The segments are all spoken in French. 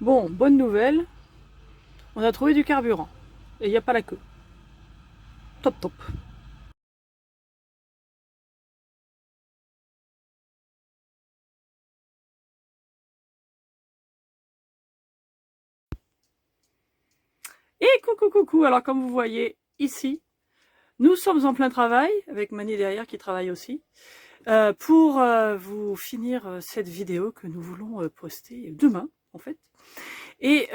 Bon, bonne nouvelle, on a trouvé du carburant. Et il n'y a pas la queue. Top top. Et coucou coucou, alors comme vous voyez ici, nous sommes en plein travail, avec Mani derrière qui travaille aussi, pour vous finir cette vidéo que nous voulons poster demain en fait. Et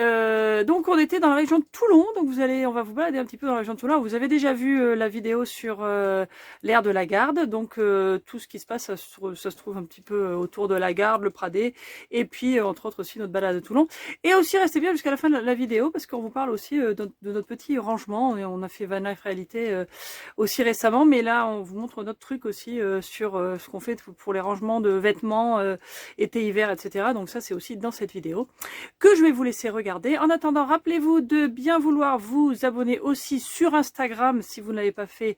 donc on était dans la région de Toulon, donc on va vous balader un petit peu dans la région de Toulon. Vous avez déjà vu la vidéo sur l'aire de la Garde, donc tout ce qui se passe, ça se trouve un petit peu autour de la Garde, le Pradet, et puis entre autres aussi notre balade de Toulon. Et aussi restez bien jusqu'à la fin de la vidéo, parce qu'on vous parle aussi de notre petit rangement, et on a fait Van Life Réalité aussi récemment, mais là on vous montre notre truc aussi sur ce qu'on fait pour les rangements de vêtements, été-hiver, etc. Donc ça c'est aussi dans cette vidéo que je vais vous laisser regarder. En attendant, rappelez-vous de bien vouloir vous abonner aussi sur Instagram si vous ne l'avez pas fait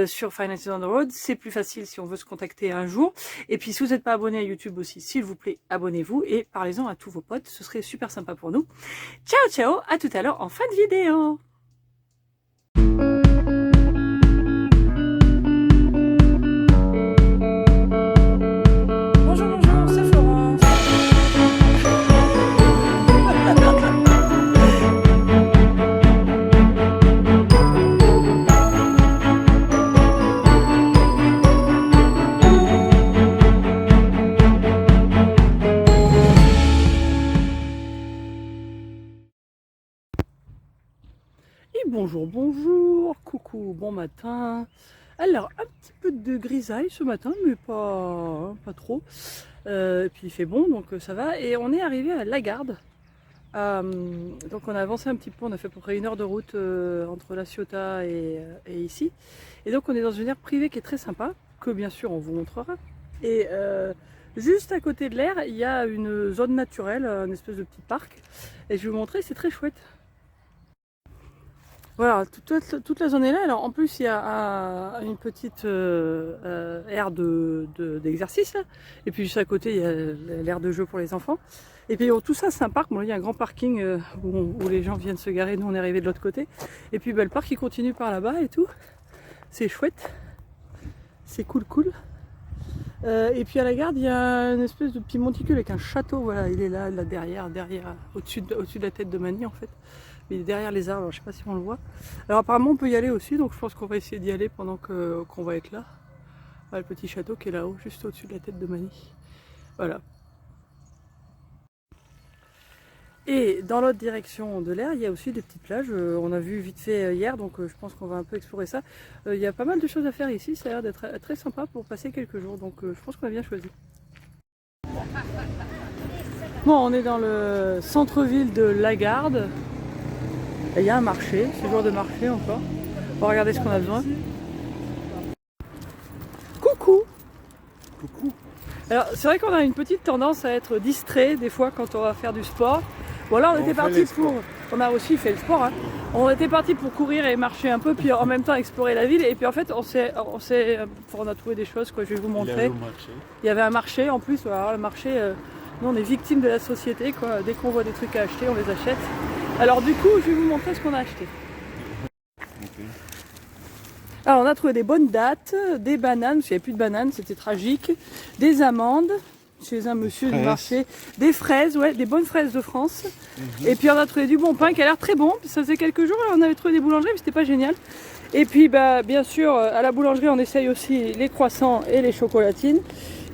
sur Finances on the Road. C'est plus facile si on veut se contacter un jour. Et puis si vous n'êtes pas abonné à YouTube aussi, s'il vous plaît, abonnez-vous et parlez-en à tous vos potes. Ce serait super sympa pour nous. Ciao ciao, à tout à l'heure en fin de vidéo. Bonjour, bonjour, coucou, bon matin. Alors, un petit peu de grisaille ce matin, mais pas trop. Et puis il fait bon, donc ça va. Et on est arrivé à La Garde. Donc on a avancé un petit peu, on a fait à peu près 1 heure de route entre La Ciotat et ici. Et donc on est dans une aire privée qui est très sympa, que bien sûr on vous montrera. Et juste à côté de l'aire, il y a une zone naturelle, une espèce de petit parc. Et je vais vous montrer, c'est très chouette. Voilà, toute la zone est là. Alors en plus il y a une petite aire d'exercice là. Et puis juste à côté il y a l'aire de jeu pour les enfants. Et puis tout ça c'est un parc. Bon, il y a un grand parking où les gens viennent se garer. Nous on est arrivés de l'autre côté. Et puis le parc il continue par là-bas et tout. C'est chouette. C'est cool. Et puis à la Garde il y a une espèce de petit monticule avec un château. Voilà, il est là derrière, au-dessus de la tête de Mani en fait. Il est derrière les arbres, alors, je sais pas si on le voit. Alors apparemment on peut y aller aussi, donc je pense qu'on va essayer d'y aller pendant qu'on va être là. Voilà, le petit château qui est là-haut, juste au-dessus de la tête de Mani. Voilà. Et dans l'autre direction de l'air, il y a aussi des petites plages. On a vu vite fait hier, donc je pense qu'on va un peu explorer ça. Il y a pas mal de choses à faire ici, ça a l'air d'être très sympa pour passer quelques jours, donc je pense qu'on a bien choisi. Bon, on est dans le centre-ville de La Garde. Il y a un marché, ce genre de marché encore. On va regarder ce qu'on a besoin. Coucou. Coucou. Alors c'est vrai qu'on a une petite tendance à être distrait des fois quand on va faire du sport. Voilà, on était parti pour... On a aussi fait le sport. Hein. On était parti pour courir et marcher un peu, puis en même temps explorer la ville. Et puis en fait, on a trouvé des choses que je vais vous montrer. Il y avait un marché en plus. Alors le marché, nous on est victimes de la société. Quoi. Dès qu'on voit des trucs à acheter, on les achète. Alors du coup, je vais vous montrer ce qu'on a acheté. Okay. Alors on a trouvé des bonnes dattes, des bananes, parce qu'il n'y avait plus de bananes, c'était tragique, des amandes chez un monsieur du marché, des fraises, ouais, des bonnes fraises de France. Et puis on a trouvé du bon pain qui a l'air très bon, ça faisait quelques jours, on avait trouvé des boulangeries, mais c'était pas génial. Et puis bien sûr, à la boulangerie on essaye aussi les croissants et les chocolatines.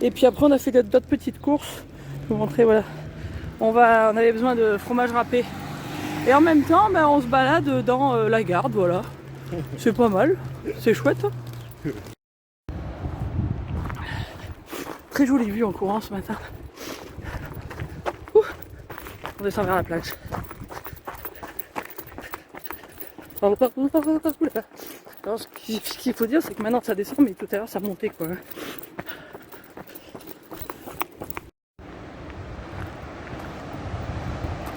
Et puis après on a fait d'autres petites courses, je vais vous montrer, voilà. On avait besoin de fromage râpé. Et en même temps, on se balade dans la Garde, voilà. C'est pas mal, c'est chouette. Hein. Très jolie vue en courant ce matin. Ouh. On descend vers la plage. Alors, ce qu'il faut dire, c'est que maintenant ça descend, mais tout à l'heure ça montait quoi.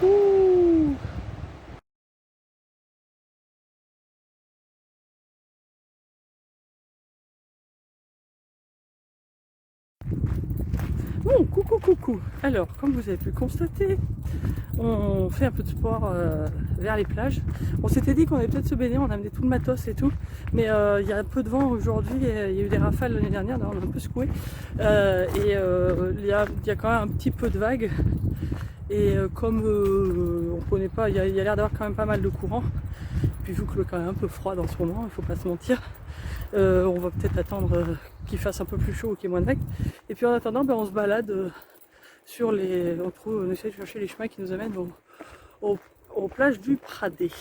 Ouh. Bon, coucou. Alors, comme vous avez pu le constater, on fait un peu de sport vers les plages. On s'était dit qu'on allait peut-être se baigner, on a amené tout le matos et tout, mais il y a un peu de vent aujourd'hui, il y a eu des rafales l'année dernière, on a un peu secoué, il y a quand même un petit peu de vagues, et comme on connaît pas, il y a l'air d'avoir quand même pas mal de courant, puis vu que l'eau est quand même un peu froide en ce moment, il faut pas se mentir, on va peut-être attendre qu'il fasse un peu plus chaud ou qu'il y ait moins de vagues, et puis en attendant on se balade sur les, on essaie de chercher les chemins qui nous amènent aux plages du Pradé.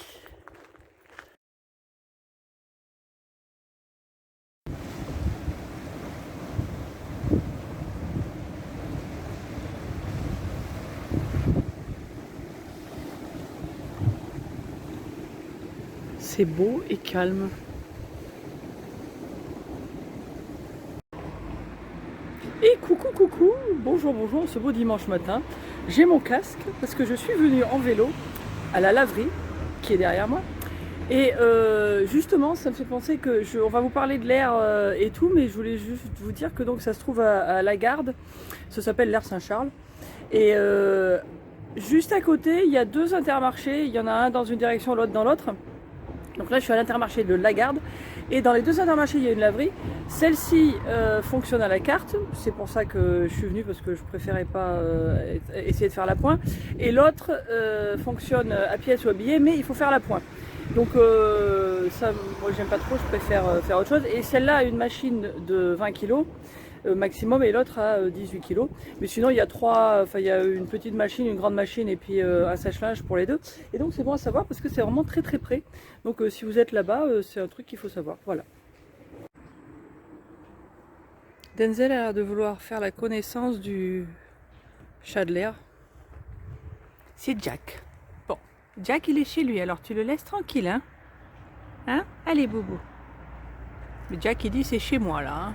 C'est beau et calme. Et coucou, bonjour, ce beau dimanche matin. J'ai mon casque parce que je suis venue en vélo à la laverie qui est derrière moi. Et justement, ça me fait penser que on va vous parler de l'air et tout, mais je voulais juste vous dire que donc ça se trouve à La Garde, ça s'appelle l'air Saint-Charles. Et juste à côté, il y a 2 intermarchés, il y en a un dans une direction, l'autre dans l'autre. Donc là, je suis à l'intermarché de La Garde. Et dans les 2 intermarchés, il y a une laverie. Celle-ci fonctionne à la carte. C'est pour ça que je suis venue, parce que je préférais pas essayer de faire la pointe. Et l'autre fonctionne à pièce ou à billet, mais il faut faire la pointe. Donc ça, moi j'aime pas trop, je préfère faire autre chose. Et celle-là a une machine de 20 kg maximum, et l'autre a 18 kg. Mais sinon il y a il y a une petite machine, une grande machine, et puis un sèche-linge pour les deux. Et donc c'est bon à savoir parce que c'est vraiment très très près. Donc si vous êtes là-bas, c'est un truc qu'il faut savoir. Voilà. Denzel a l'air de vouloir faire la connaissance du chat de l'air. C'est Jack. Bon, Jack il est chez lui, alors tu le laisses tranquille, hein? Hein? Allez, boubou. Mais Jack il dit c'est chez moi là, hein?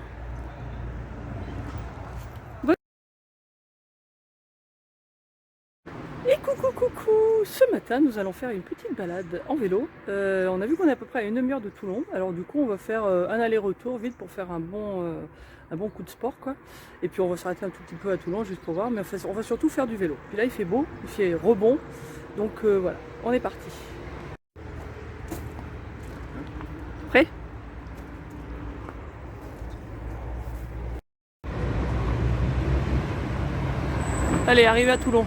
Et coucou, ce matin nous allons faire une petite balade en vélo. On a vu qu'on est à peu près à 1 demi-heure de Toulon, alors du coup on va faire un aller-retour vite pour faire un bon coup de sport quoi. Et puis on va s'arrêter un tout petit peu à Toulon juste pour voir, mais on va surtout faire du vélo. Puis là il fait beau, il fait rebond, donc voilà, on est parti. Prêt? Allez, arrivé à Toulon.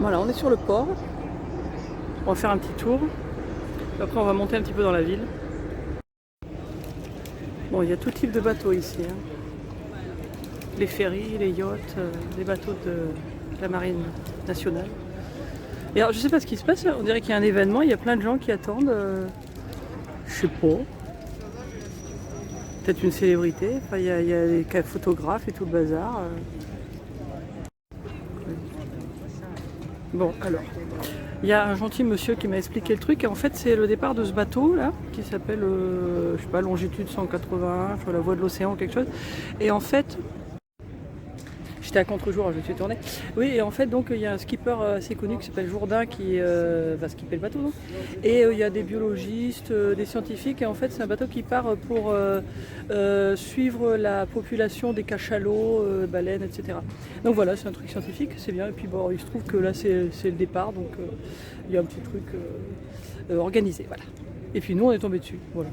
Voilà, on est sur le port. On va faire un petit tour. Après, on va monter un petit peu dans la ville. Bon, il y a tout type de bateaux ici, hein. Les ferries, les yachts, les bateaux de la marine nationale. Et alors, je sais pas ce qui se passe, on dirait qu'il y a un événement, il y a plein de gens qui attendent. Je sais pas. Peut-être une célébrité. Enfin, il y a des photographes et tout le bazar. Bon, alors, il y a un gentil monsieur qui m'a expliqué le truc, et en fait c'est le départ de ce bateau là, qui s'appelle, je sais pas, longitude 181, sur la voie de l'océan ou quelque chose, et en fait, j'étais à contre-jour, je suis tournée, oui, et en fait donc il y a un skipper assez connu qui s'appelle Jourdain qui va skipper le bateau, donc. Et il y a des biologistes, des scientifiques, et en fait c'est un bateau qui part pour suivre la population des cachalots, baleines, etc. Donc voilà, c'est un truc scientifique, c'est bien, et puis bon, il se trouve que là c'est le départ, donc il y a un petit truc organisé, voilà. Et puis nous on est tombé dessus, voilà.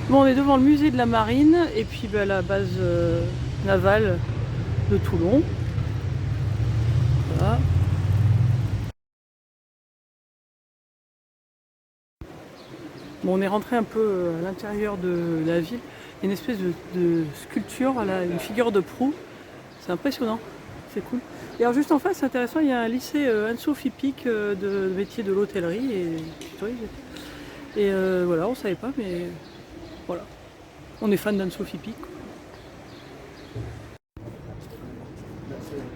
Bon, on est devant le musée de la marine et puis la base navale de Toulon. Voilà. Bon, on est rentré un peu à l'intérieur de la ville. Il y a une espèce de sculpture, là, une figure de proue. C'est impressionnant, c'est cool. Et alors juste en face, c'est intéressant, il y a un lycée Anne-Sophie Pic de métier de l'hôtellerie et voilà, on savait pas, mais voilà. On est fan d'Anne-Sophie Pic.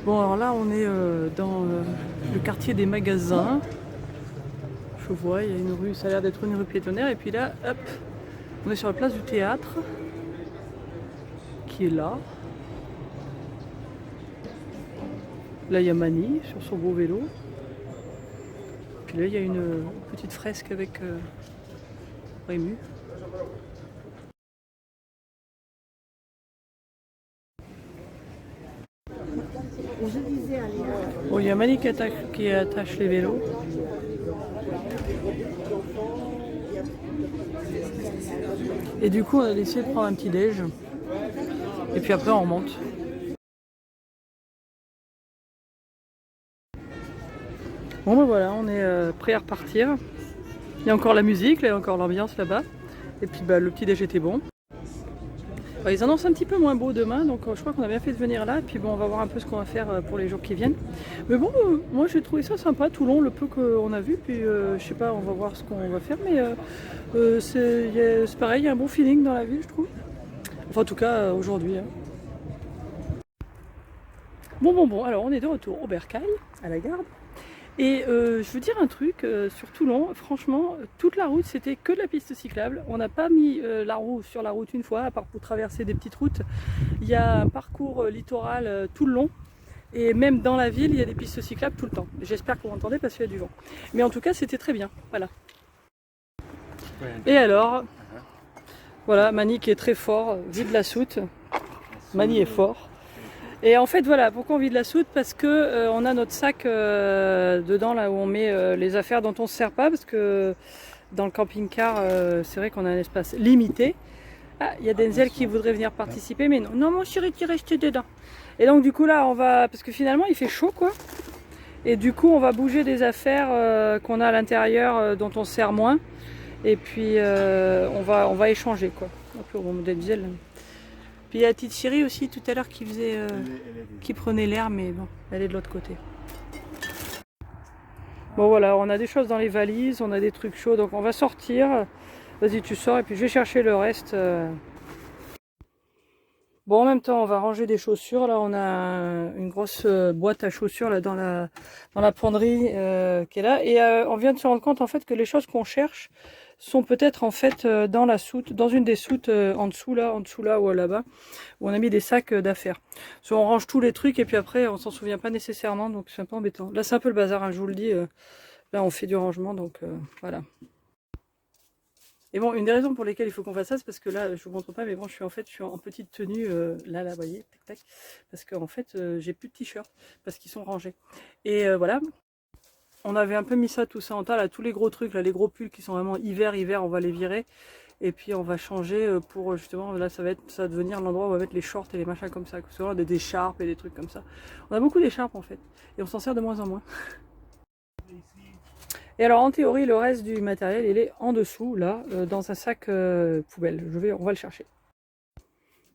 Bon, alors là, on est dans le quartier des magasins. Je vois, il y a une rue, ça a l'air d'être une rue piétonnière. Et puis là, hop, on est sur la place du théâtre, qui est là. Là, il y a Mani sur son beau vélo. Puis là, il y a une petite fresque avec Rému. Bon, il y a Mani qui attache les vélos. Et du coup, on a décidé de prendre un petit déj. Et puis après, on remonte. Bon ben voilà, on est prêt à repartir. Il y a encore la musique, il y a encore l'ambiance là-bas. Et puis bah, le petit déj était bon. Bah, ils annoncent un petit peu moins beau demain, donc je crois qu'on a bien fait de venir là. Puis bon, on va voir un peu ce qu'on va faire pour les jours qui viennent. Mais bon, moi j'ai trouvé ça sympa, Toulon, le peu qu'on a vu. Puis je sais pas, on va voir ce qu'on va faire. Mais c'est pareil, il y a un bon feeling dans la ville, je trouve. Enfin en tout cas aujourd'hui. Hein. Bon, alors on est de retour au Bercail, à la gare. Et je veux dire un truc sur Toulon, franchement, toute la route c'était que de la piste cyclable. On n'a pas mis la roue sur la route une fois, à part pour traverser des petites routes. Il y a un parcours littoral tout le long. Et même dans la ville, il y a des pistes cyclables tout le temps. J'espère que vous m'entendez parce qu'il y a du vent. Mais en tout cas, c'était très bien. Voilà. Et alors, voilà, Mani qui est très fort, vide la soute. Mani est fort. Et en fait voilà, pourquoi on vide la soute? Parce que on a notre sac dedans là où on met les affaires dont on ne se sert pas, parce que dans le camping-car c'est vrai qu'on a un espace limité. Ah, il y a Denzel qui voudrait venir participer, mais non. Non mon chéri, tu restes dedans. Et donc du coup là on va, parce que finalement il fait chaud quoi. Et du coup on va bouger des affaires qu'on a à l'intérieur dont on se sert moins. Et puis on va échanger quoi. Un peu au moment de Denzel. Puis il y a la petite chérie aussi tout à l'heure qui faisait, qui prenait l'air, mais bon, elle est de l'autre côté. Bon voilà, on a des choses dans les valises, on a des trucs chauds, donc on va sortir. Vas-y, tu sors et puis je vais chercher le reste. Bon, en même temps, on va ranger des chaussures. Là, on a une grosse boîte à chaussures là dans la penderie qui est là, et on vient de se rendre compte en fait que les choses qu'on cherche sont peut-être en fait dans la soute, dans une des soutes en dessous là ou là-bas, où on a mis des sacs d'affaires. Soit on range tous les trucs et puis après on s'en souvient pas nécessairement, donc c'est un peu embêtant. Là c'est un peu le bazar, hein, je vous le dis. Là on fait du rangement, donc voilà. Et bon, une des raisons pour lesquelles il faut qu'on fasse ça, c'est parce que là, je vous montre pas, mais bon, je suis en petite tenue, là, vous voyez, tac, tac, parce qu'en fait, j'ai plus de t-shirts, parce qu'ils sont rangés. Et voilà. On avait un peu mis ça, tout ça en tas, là, tous les gros trucs, là, les gros pulls qui sont vraiment hiver, on va les virer. Et puis on va changer pour justement, là ça va devenir l'endroit où on va mettre les shorts et les machins comme ça. Souvent des écharpes et des trucs comme ça. On a beaucoup d'écharpes en fait. Et on s'en sert de moins en moins. Et alors en théorie, le reste du matériel, il est en dessous, là, dans un sac poubelle. On va le chercher.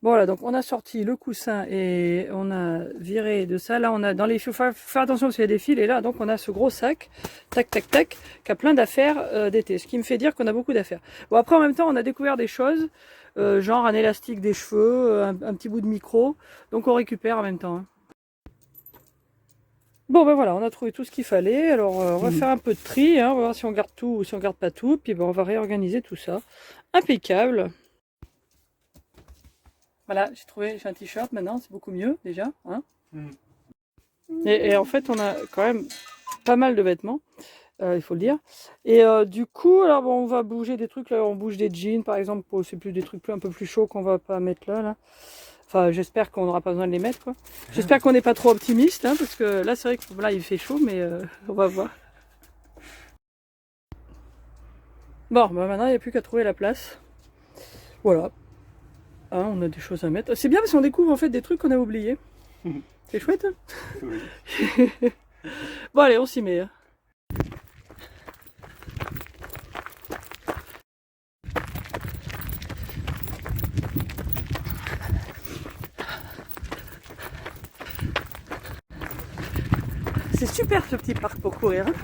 Bon, voilà, donc on a sorti le coussin et on a viré de ça. Là, on a dans les fils, faire attention parce qu'il y a des fils. Et là, donc on a ce gros sac, tac, tac, tac, qui a plein d'affaires d'été. Ce qui me fait dire qu'on a beaucoup d'affaires. Bon, après, en même temps, on a découvert des choses, genre un élastique des cheveux, un petit bout de micro. Donc on récupère en même temps. Hein. Bon, ben voilà, on a trouvé tout ce qu'il fallait. Alors, on va faire un peu de tri. Hein, on va voir si on garde tout ou si on garde pas tout. Puis, ben, on va réorganiser tout ça. Impeccable. Voilà, j'ai un t-shirt maintenant, c'est beaucoup mieux déjà. Hein et en fait, on a quand même pas mal de vêtements, il faut le dire. Et du coup, alors bon, on va bouger des trucs, là, on bouge des jeans par exemple, c'est plus des trucs un peu plus chauds qu'on va pas mettre là. Enfin, j'espère qu'on n'aura pas besoin de les mettre, quoi. J'espère qu'on n'est pas trop optimiste, hein, parce que là, c'est vrai que là, il fait chaud, mais on va voir. Bon, bah maintenant, il n'y a plus qu'à trouver la place. Voilà. Ah, on a des choses à mettre. C'est bien parce qu'on découvre en fait des trucs qu'on a oubliés. C'est chouette. Hein oui. Bon allez, on s'y met. C'est super ce petit parc pour courir. Hein.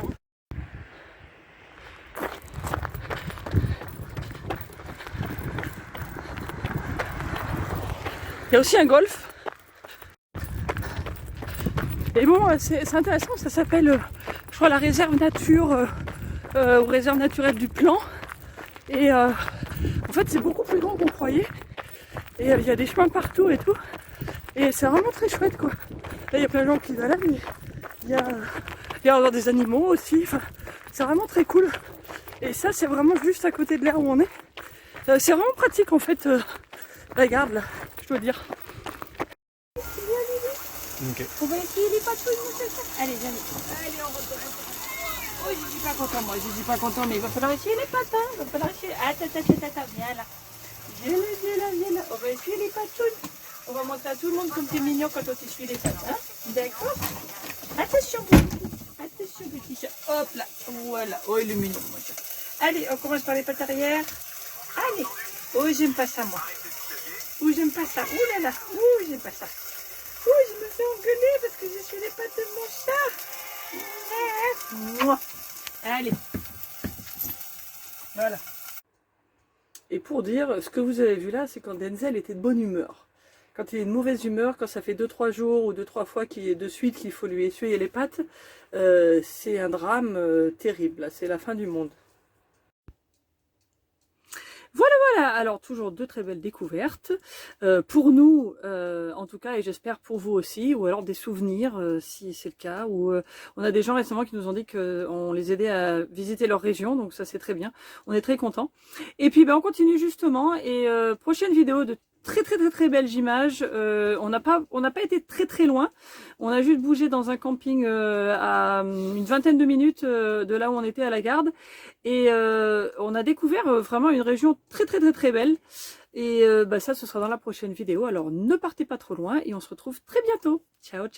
Il y a aussi un golf. Et bon, c'est intéressant, ça s'appelle, je crois, la réserve nature, ou réserve naturelle du Plan. Et en fait, c'est beaucoup plus grand qu'on croyait. Et il y a des chemins partout et tout. Et c'est vraiment très chouette quoi. Là il y a plein de gens qui baladent, mais il y a encore des animaux aussi. Enfin, c'est vraiment très cool. Et ça c'est vraiment juste à côté de là où on est. C'est vraiment pratique en fait. Regarde là, je dois dire. Ok. On va essayer les patouilles, mon caca. Allez, viens. Allez, on rentre. Oh, je suis pas content, moi. Je suis pas content, mais il va falloir essayer les pattes, hein. Il va falloir essayer. Attends. Viens là. Viens là. On va essayer les patouilles. On va montrer à tout le monde comme t'es mignon quand on t'essuie les pattes, hein. D'accord? Attention, petit chat. Hop là. Voilà. Oh, il est mignon, mon chat. Allez, on commence par les pattes arrière. Allez. Oh, j'aime pas ça, moi. Oh, j'aime pas ça. Ouh là là. Oh, j'aime pas ça. Oh, je me fais engueuler parce que je suis les pattes de mon chat. Mouah. Allez. Voilà. Et pour dire, ce que vous avez vu là, c'est quand Denzel était de bonne humeur. Quand il est de mauvaise humeur, quand ça fait 2-3 jours ou 2-3 fois de suite qu'il faut lui essuyer les pattes, c'est un drame terrible. C'est la fin du monde. Voilà, alors toujours deux très belles découvertes, pour nous en tout cas, et j'espère pour vous aussi, ou alors des souvenirs si c'est le cas, ou on a des gens récemment qui nous ont dit qu'on les aidait à visiter leur région, donc ça c'est très bien, on est très contents. Et puis on continue justement, et prochaine vidéo de très belles images. On n'a pas été très loin, on a juste bougé dans un camping à une vingtaine de minutes de là où on était à la Garde, et on a découvert vraiment une région très belle. Et ça ce sera dans la prochaine vidéo, alors ne partez pas trop loin et on se retrouve très bientôt. Ciao.